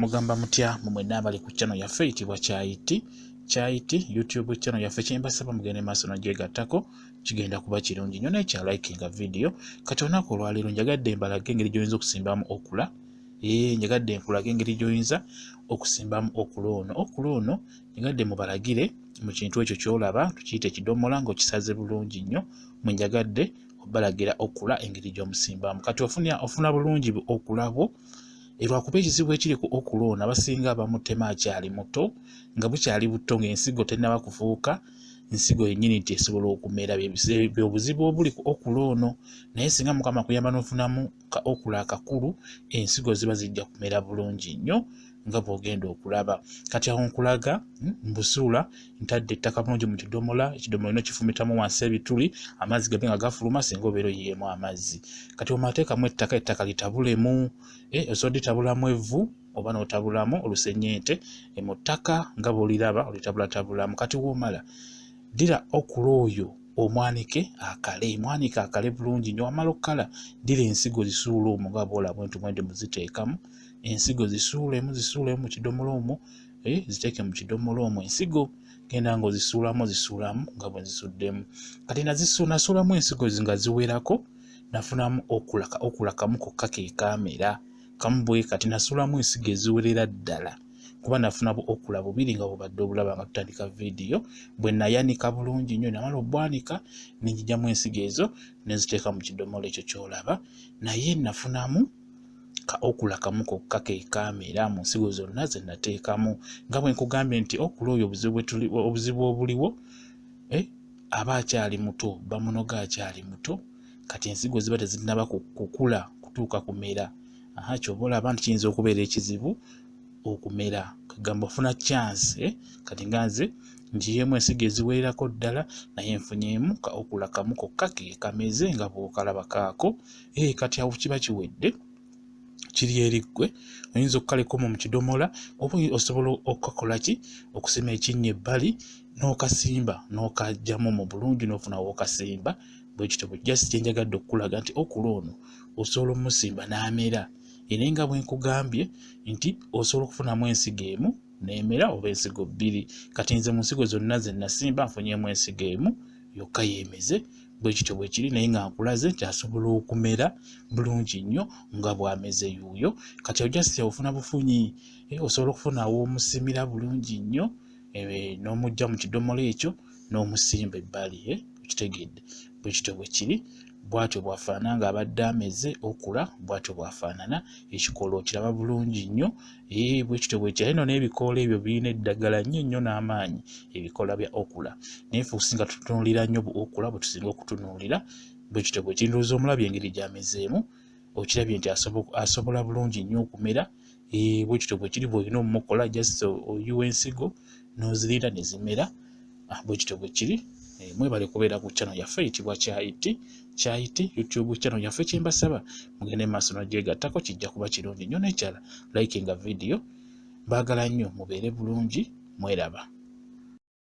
mugamba mutya mumwe nabali ku channel yaffe eyitibwa Kyayiti YouTube channel yaffe kyembasaba mugende maaso nagyegattako kigenda kuba kirungi nnyo nekya likinga video kati olunaku olwaleero njagadde mbalage engeri gy'oyinza okusimbamu okula njagadde nkulage engeri gy'oyinza okusimbamu okula ono njagadde mubalagire mu kintu ekyo ky'olaba tukiyita ekidomola ng'okisaze bulungi nnyo mwe njagadde obalagira okula engeri gy'omusimbamu kati ofuna bulungi okula bwo lwakuba ekizibu ekiri ku okula ono abasinga bamutema akyali muto nga bukyali buto ng'ensigo tennaba kufuuka nsigo yennyini nti esobola okumera by'obuzibu obuli ku okula ono naye singa Mukama kuyamba n'ofunamu ka okula akakulu ensigo ziba zijja kumera bulungi nnyo nga bw'ogenda okulaba kati awo nkulaga mbusuula ntadde ettaka bulungi mu kidomola ekidomola ino kifumitamu wansi ebituli amazzi gabe nga gafuluma singa obeera oyiyeemu amazzi kati omateekamu ettaka litabulemu osobola litabulamu evvu oba n'otabulamu olusennyente mu ttaka nga bw'oliraba olitabulatabulamu kati w'omala ddira okula oyo omwanike akale bulungi nnyo wamala okkala ddira ensigo zisuula omwo nga bw'olaba mwenti muziteekamu ensigo zisuulemu mu kidomola omwo ziteeke mu kidomola omwo ensigo genda ng'ozisuulamu nga bwe nzisuddemu kati nasuulamu ensigo nga ziwerako nafunamu okula kamu kokka ke kaamera kamu bwe kati nasuulamu ensigo eziwerera ddala kuba nafunamu okula bubiri nga bubadde obulaba nga tutandika vidiyo bwe nayanika bulungi nnyo namala obwanika nenjigyamu ensigo ezo nenziteeka mu kidomola ekyo ky'olaba naye nafunamu ka okula kamu kokka ke kaamera mu nsigo zonna ze nateekamu nga bwe nkugambye nti okula oyo obuzibu obuliwo aba akyali muto bamunoga akyali muto kati ensigo ziba tezinnaba kukula kutuuka kumera ky'oba olaba nti kiyinza okubeera ekizibu okumera kagamba ofuna chance kati nga nze njiyeemu ensigo eziwererako ddala naye nfunyeemu ka okula kamu kokka ke kameze nga bw'okalaba kaako kati awo kiba kiwedde kiri eriggwe oyinza okukalekoma mu kidomola oba osobola okukakola ki okusima ekinnya ebbali n'okasimba n'okagyamu mu bulungi n'ofuna w'okasimba bwe kityo bwe just kyenjagadde okukulaga nti okula ono osobola omusimba n'amera era nga bwe nkugambye nti osobola okufunamu ensigo emu n'emera oba ensigo bbiri kati nze mu nsigo zonna ze nasimba nfunyeemu ensigo emu yokka yeemeze bwe kityo bwe kiri naye nga nkulaze nti asobola okumera bulungi nnyo nga bw'ameze yuuyo kati ojasi ofuna bufunyi osobola okufuna aw'omusimira bulungi nnyo n'omujja mu kidomola ekyo n'omusimba ebbali okitegedde bwe kityo bwe kiri bw'atyo bw'afaanana ng'abadde ameze okula bw'atyo bw'afaanana ekikoola okiraba bulungi nnyo bwe kityo bwe kiri eno n'ebikoola ebyo birina eddagala nnyo n'amaanyi ebikoola bya okula naye ffe okusinga tutunuulira nnyo okula bwe tusinga okutunuulira bwe kityo bwe kiri ndowooza omulabye engeri gy'amezeemu okirabye nti asobola bulungi nnyo okumera bwe kityo bwe kiri bw'olina omumukola just oyiwa ensigo n'ozirinda ne zimera bwe kityo bwe kiri mwebale kubeera ku channel yaffe eyitibwa Kyayiti YouTube channel yaffe kyembasaba mugende maaso nagyegattako kijja kuba kirungi nnyo nekyala likinga video mbaagala nnyo mubeere bulungi mweraba